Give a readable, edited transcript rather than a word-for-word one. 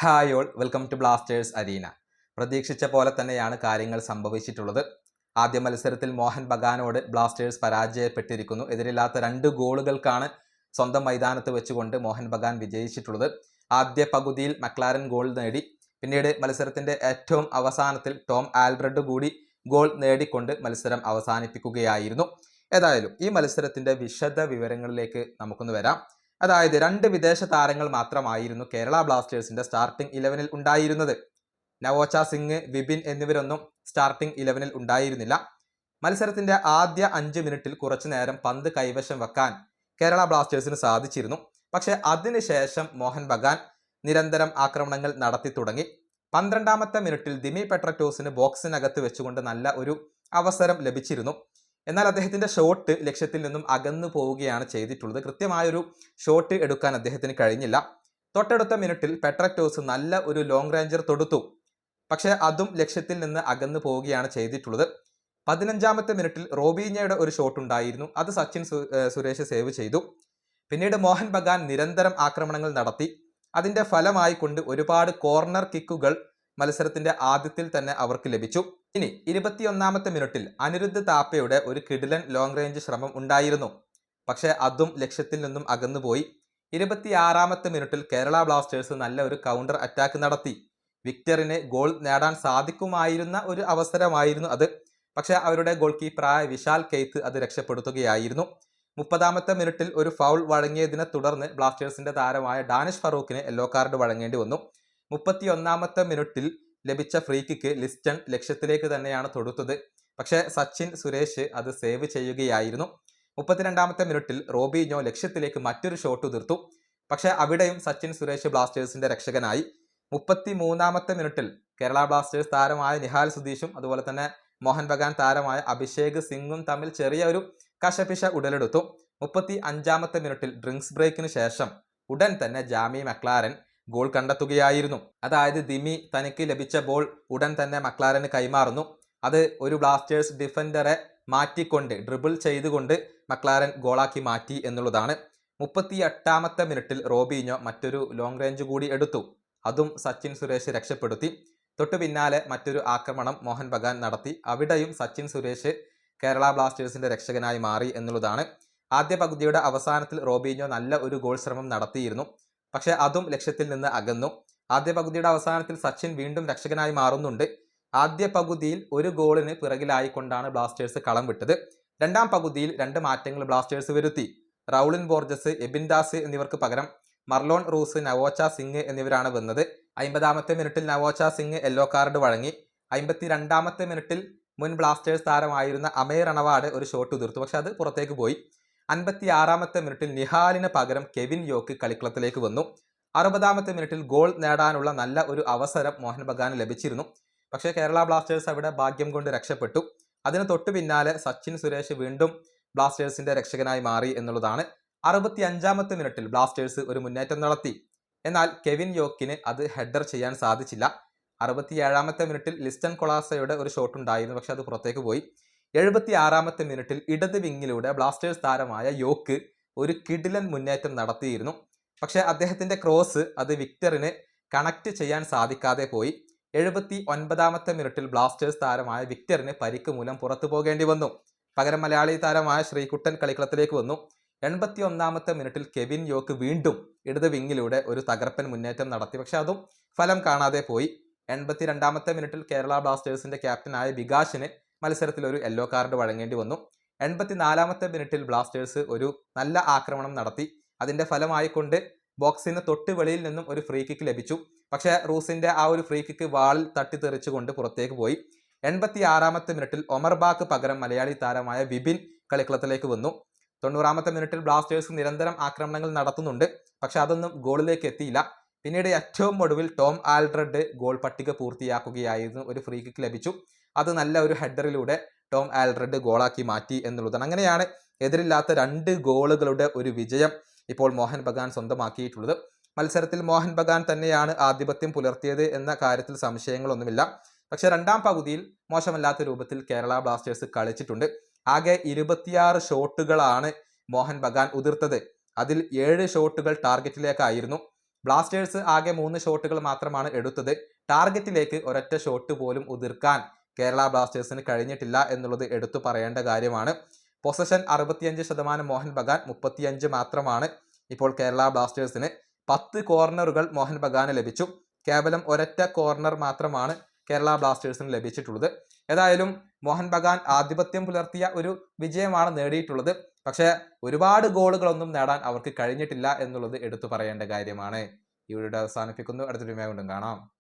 Hi all, welcome to Blasters arena. പ്രതീക്ഷിച്ച പോലെ തന്നെയാണ് കാര്യങ്ങൾ സംഭവിച്ചിട്ടുള്ളത്. ആദ്യ മത്സരത്തിൽ മോഹൻ ബഗാനോട് ബ്ലാസ്റ്റേഴ്സ് പരാജയപ്പെട്ടിരിക്കുന്നു. എതിരില്ലാത്ത 2 ഗോളുകൾക്കാണ് സ്വന്തം മൈതാനത്ത് വെച്ചുകൊണ്ട് മോഹൻ ബഗാൻ വിജയിച്ചിട്ടുള്ളത്. ആദ്യ പകുതിയിൽ മക്ലാരൻ ഗോൾ നേടി. പിന്നീട് മത്സരത്തിന്റെ ഏറ്റവും അവസാനത്തിൽ ടോം ആൽബ്രഡ് കൂടി ഗോൾ നേടിക്കൊണ്ട് മത്സരം അവസാനിപ്പിക്കുകയായിരുന്നു. ഏതായാലും ഈ മത്സരത്തിന്റെ വിശദ വിവരങ്ങളിലേക്ക് നമുക്കൊന്ന് വരാം. അതായത് 2 വിദേശ താരങ്ങൾ മാത്രമായിരുന്നു കേരള ബ്ലാസ്റ്റേഴ്സിന്റെ സ്റ്റാർട്ടിംഗ് 11-ൽ ഉണ്ടായിരുന്നത്. നവോച്ച സിംഗ്, വിപിൻ എന്നിവരൊന്നും സ്റ്റാർട്ടിംഗ് 11-ൽ ഉണ്ടായിരുന്നില്ല. മത്സരത്തിന്റെ ആദ്യ 5 മിനിറ്റിൽ കുറച്ചു നേരം പന്ത് കൈവശം വെക്കാൻ കേരള ബ്ലാസ്റ്റേഴ്സിന് സാധിച്ചിരുന്നു. പക്ഷേ അതിനുശേഷം മോഹൻ ബഗാൻ നിരന്തരം ആക്രമണങ്ങൾ നടത്തി തുടങ്ങി. 12-ാമത്തെ മിനിറ്റിൽ ദിമി പെട്രറ്റോസിന് ബോക്സിനകത്ത് വെച്ചുകൊണ്ട് നല്ല ഒരു അവസരം ലഭിച്ചിരുന്നു. എന്നാൽ അദ്ദേഹത്തിന്റെ ഷോട്ട് ലക്ഷ്യത്തിൽ നിന്നും അകന്നു പോവുകയാണ് ചെയ്തിട്ടുള്ളത്. കൃത്യമായൊരു ഷോട്ട് എടുക്കാൻ അദ്ദേഹത്തിന് കഴിഞ്ഞില്ല. തൊട്ടടുത്ത മിനിറ്റിൽ പെട്രറ്റോസ് നല്ല ഒരു ലോങ് റേഞ്ചർ തൊടുത്തു. പക്ഷേ അതും ലക്ഷ്യത്തിൽ നിന്ന് അകന്നു പോവുകയാണ് ചെയ്തിട്ടുള്ളത്. 15-ാമത്തെ മിനിറ്റിൽ റോബീഞ്ഞയുടെ ഒരു ഷോട്ട് ഉണ്ടായിരുന്നു. അത് സച്ചിൻ സുരേഷ് സേവ് ചെയ്തു. പിന്നീട് മോഹൻ ബഗാൻ നിരന്തരം ആക്രമണങ്ങൾ നടത്തി. അതിന്റെ ഫലമായി കൊണ്ട് ഒരുപാട് കോർണർ കിക്കുകൾ മത്സരത്തിന്റെ ആദ്യത്തിൽ തന്നെ അവർക്ക് ലഭിച്ചു. ഇനി 21-ാമത്തെ മിനിറ്റിൽ അനിരുദ്ധ് താപ്പയുടെ ഒരു കിടിലൻ ലോങ് റേഞ്ച് ശ്രമം ഉണ്ടായിരുന്നു. പക്ഷേ അതും ലക്ഷ്യത്തിൽ നിന്നും അകന്നുപോയി. 26-ാമത്തെ മിനിറ്റിൽ കേരള ബ്ലാസ്റ്റേഴ്സ് നല്ല ഒരു കൗണ്ടർ അറ്റാക്ക് നടത്തി. വിക്ടറിന് ഗോൾ നേടാൻ സാധിക്കുമായിരുന്ന ഒരു അവസരമായിരുന്നു അത്. പക്ഷേ അവരുടെ ഗോൾ കീപ്പറായ വിശാൽ കെയ്ത്ത് അത് രക്ഷപ്പെടുത്തുകയായിരുന്നു. 30-ാമത്തെ മിനിറ്റിൽ ഒരു ഫൗൾ വഴങ്ങിയതിനെ തുടർന്ന് ബ്ലാസ്റ്റേഴ്സിന്റെ താരമായ ഡാനിഷ് ഫറൂഖിന് യെല്ലോ കാർഡ് വഴങ്ങേണ്ടി വന്നു. 31-ാമത്തെ മിനിറ്റിൽ ലഭിച്ച ഫ്രീ കിക്ക് ലിസ്റ്റൺ ലക്ഷ്യത്തിലേക്ക് തന്നെയാണ് തൊടുത്തത്. പക്ഷേ സച്ചിൻ സുരേഷ് അത് സേവ് ചെയ്യുകയായിരുന്നു. 32-ാമത്തെ മിനിറ്റിൽ റോബീഞ്ഞോ ലക്ഷ്യത്തിലേക്ക് മറ്റൊരു ഷോട്ട് തീർത്തു. പക്ഷേ അവിടെയും സച്ചിൻ സുരേഷ് ബ്ലാസ്റ്റേഴ്സിന്റെ രക്ഷകനായി. 33-ാമത്തെ മിനിറ്റിൽ കേരള ബ്ലാസ്റ്റേഴ്സ് താരമായ നിഹാൽ സുധീഷും അതുപോലെ തന്നെ മോഹൻ ബഗാൻ താരമായ അഭിഷേക് സിംഗും തമ്മിൽ ചെറിയ ഒരു കശപിശ ഉടലെടുത്തു. 35-ാമത്തെ മിനിറ്റിൽ ഡ്രിങ്ക്സ് ബ്രേക്കിന് ശേഷം ഉടൻ തന്നെ ജാമി മക്ലാരൻ ഗോൾ കണ്ടെത്തുകയായിരുന്നു. അതായത് ദിമി തനിക്ക് ലഭിച്ച ബോൾ ഉടൻ തന്നെ മക്ലാരന് കൈമാറുന്നു. അത് ഒരു ബ്ലാസ്റ്റേഴ്സ് ഡിഫൻഡറെ മാറ്റിക്കൊണ്ട് ഡ്രിബിൾ ചെയ്തുകൊണ്ട് മക്ലാരൻ ഗോളാക്കി മാറ്റി എന്നുള്ളതാണ്. 38-ാമത്തെ മിനിറ്റിൽ റോബീഞ്ഞോ മറ്റൊരു ലോങ് റേഞ്ച് കൂടി എടുത്തു. അതും സച്ചിൻ സുരേഷ് രക്ഷപ്പെടുത്തി. തൊട്ടു പിന്നാലെ മറ്റൊരു ആക്രമണം മോഹൻ ബഗാൻ നടത്തി. അവിടെയും സച്ചിൻ സുരേഷ് കേരള ബ്ലാസ്റ്റേഴ്സിന്റെ രക്ഷകനായി മാറി എന്നുള്ളതാണ്. ആദ്യ പകുതിയുടെ അവസാനത്തിൽ റോബീഞ്ഞോ നല്ല ഒരു ഗോൾ ശ്രമം നടത്തിയിരുന്നു. പക്ഷേ അതും ലക്ഷ്യത്തിൽ നിന്ന് അകന്നു. ആദ്യ പകുതിയുടെ അവസാനത്തിൽ സച്ചിൻ വീണ്ടും രക്ഷകനായി മാറുന്നുണ്ട്. ആദ്യ പകുതിയിൽ ഒരു ഗോളിന് പിറകിലായിക്കൊണ്ടാണ് ബ്ലാസ്റ്റേഴ്സ് കളം വിട്ടത്. 2-ാം പകുതിയിൽ 2 മാറ്റങ്ങൾ ബ്ലാസ്റ്റേഴ്സ് വരുത്തി. റൗളിൻ ബോർജസ്, എബിൻ ദാസ് എന്നിവർക്ക് പകരം മർലോൺ റൂസ്, നവോച്ച സിംഗ് എന്നിവരാണ് വന്നത്. 50-ാമത്തെ മിനിറ്റിൽ നവോച്ച സിംഗ് യെല്ലോ കാർഡ് വഴങ്ങി. 52-ാമത്തെ മിനിറ്റിൽ മുൻ ബ്ലാസ്റ്റേഴ്സ് താരമായിരുന്ന അമേർ അണവാട് ഒരു ഷോട്ട് തീർത്തു. പക്ഷെ അത് പുറത്തേക്ക് പോയി. 56-ാമത്തെ മിനിറ്റിൽ നിഹാലിന് പകരം കെവിൻ യോക്ക് കളിക്കളത്തിലേക്ക് വന്നു. 60-ാമത്തെ മിനിറ്റിൽ ഗോൾ നേടാനുള്ള നല്ല ഒരു അവസരം മോഹൻ ബഗാന് ലഭിച്ചിരുന്നു. പക്ഷേ കേരള ബ്ലാസ്റ്റേഴ്സ് അവിടെ ഭാഗ്യം കൊണ്ട് രക്ഷപ്പെട്ടു. അതിന് തൊട്ടു പിന്നാലെ സച്ചിൻ സുരേഷ് വീണ്ടും ബ്ലാസ്റ്റേഴ്സിന്റെ രക്ഷകനായി മാറി എന്നുള്ളതാണ്. 65-ാമത്തെ മിനിറ്റിൽ ബ്ലാസ്റ്റേഴ്സ് ഒരു മുന്നേറ്റം നടത്തി. എന്നാൽ കെവിൻ യോക്കിന് അത് ഹെഡർ ചെയ്യാൻ സാധിച്ചില്ല. 67-ാമത്തെ മിനിറ്റിൽ ലിസ്റ്റൺ കൊളാസയുടെ ഒരു ഷോട്ട് ഉണ്ടായിരുന്നു. പക്ഷെ അത് പുറത്തേക്ക് പോയി. 76-ാമത്തെ മിനിറ്റിൽ ഇടത് വിങ്ങിലൂടെ ബ്ലാസ്റ്റേഴ്സ് താരമായ യോക്ക് ഒരു കിടിലൻ മുന്നേറ്റം നടത്തിയിരുന്നു. പക്ഷേ അദ്ദേഹത്തിന്റെ ക്രോസ് അത് വിക്ടറിന് കണക്ട് ചെയ്യാൻ സാധിക്കാതെ പോയി. 79-ാമത്തെ മിനിറ്റിൽ ബ്ലാസ്റ്റേഴ്സ് താരമായ വിക്ടറിന് പരിക്ക് മൂലം പുറത്തു പോകേണ്ടി വന്നു. പകരം മലയാളി താരമായ ശ്രീകുട്ടൻ കളിക്കളത്തിലേക്ക് വന്നു. 81-ാമത്തെ മിനിറ്റിൽ കെവിൻ യോക്ക് വീണ്ടും ഇടത് വിങ്ങിലൂടെ ഒരു തകർപ്പൻ മുന്നേറ്റം നടത്തി. പക്ഷെ അതും ഫലം കാണാതെ പോയി. 82-ാമത്തെ മിനിറ്റിൽ കേരള ബ്ലാസ്റ്റേഴ്സിന്റെ ക്യാപ്റ്റനായ വികാഷിന് മത്സരത്തിൽ ഒരു യെല്ലോ കാർഡ് വഴങ്ങേണ്ടി വന്നു. 84-ാമത്തെ മിനിറ്റിൽ ബ്ലാസ്റ്റേഴ്സ് ഒരു നല്ല ആക്രമണം നടത്തി. അതിന്റെ ഫലമായിക്കൊണ്ട് ബോക്സിന് തൊട്ട് വെളിയിൽ നിന്നും ഒരു ഫ്രീ കിക്ക് ലഭിച്ചു. പക്ഷേ റൂസിന്റെ ആ ഒരു ഫ്രീ കിക്ക് വാളിൽ തട്ടിത്തെറിച്ചുകൊണ്ട് പുറത്തേക്ക് പോയി. 86-ാമത്തെ മിനിറ്റിൽ ഒമർബാക്ക് പകരം മലയാളി താരമായ വിപിൻ കളിക്കളത്തിലേക്ക് വന്നു. 90-ാമത്തെ മിനിറ്റിൽ ബ്ലാസ്റ്റേഴ്സ് നിരന്തരം ആക്രമണങ്ങൾ നടത്തുന്നുണ്ട്. പക്ഷെ അതൊന്നും ഗോളിലേക്ക് എത്തിയില്ല. പിന്നീട് ഏറ്റവും ഒടുവിൽ ടോം ആൽബ്രഡ് ഗോൾ പട്ടിക പൂർത്തിയാക്കുകയായിരുന്നു. ഒരു ഫ്രീ കിക്ക് ലഭിച്ചു. അത് നല്ല ഒരു ഹെഡറിലൂടെ ടോം ആൽബ്രഡ് ഗോളാക്കി മാറ്റി എന്നുള്ളതാണ്. അങ്ങനെയാണ് എതിരില്ലാത്ത 2 ഗോളുകളുടെ ഒരു വിജയം ഇപ്പോൾ മോഹൻ ബഗാൻ സ്വന്തമാക്കിയിട്ടുള്ളത്. മത്സരത്തിൽ മോഹൻ ബഗാൻ തന്നെയാണ് ആധിപത്യം പുലർത്തിയത് എന്ന കാര്യത്തിൽ സംശയങ്ങളൊന്നുമില്ല. പക്ഷേ 2-ാം പകുതിയിൽ മോശമല്ലാത്ത രൂപത്തിൽ കേരള ബ്ലാസ്റ്റേഴ്സ് കളിച്ചിട്ടുണ്ട്. ആകെ 26 ഷോട്ടുകളാണ് മോഹൻ ബഗാൻ ഉതിർത്തത്. അതിൽ 7 ഷോട്ടുകൾ ടാർഗറ്റിലേക്കായിരുന്നു. ബ്ലാസ്റ്റേഴ്സ് ആകെ 3 ഷോട്ടുകൾ മാത്രമാണ് എടുത്തത്. ടാർഗറ്റിലേക്ക് ഒരൊറ്റ ഷോട്ട് പോലും ഉതിർക്കാൻ കേരള ബ്ലാസ്റ്റേഴ്സിന് കഴിഞ്ഞിട്ടില്ല എന്നുള്ളത് എടുത്തു പറയേണ്ട കാര്യമാണ്. പൊസഷൻ 65% മോഹൻ ബഗാൻ, 35 മാത്രമാണ് ഇപ്പോൾ കേരള ബ്ലാസ്റ്റേഴ്സിന്. 10 കോർണറുകൾ മോഹൻ ബഗാന് ലഭിച്ചു. കേവലം ഒരൊറ്റ കോർണർ മാത്രമാണ് കേരള ബ്ലാസ്റ്റേഴ്സിന് ലഭിച്ചിട്ടുള്ളത്. ഏതായാലും മോഹൻ ബഗാൻ ആധിപത്യം പുലർത്തിയ ഒരു വിജയമാണ് നേടിയിട്ടുള്ളത്. പക്ഷേ ഒരുപാട് ഗോളുകളൊന്നും നേടാൻ അവർക്ക് കഴിഞ്ഞിട്ടില്ല എന്നുള്ളത് എടുത്തു പറയേണ്ട കാര്യമാണ്. ഈ വീഡിയോ അവസാനിപ്പിക്കുന്നു. അടുത്ത വീഡിയോയുമായി വീണ്ടും കാണാം.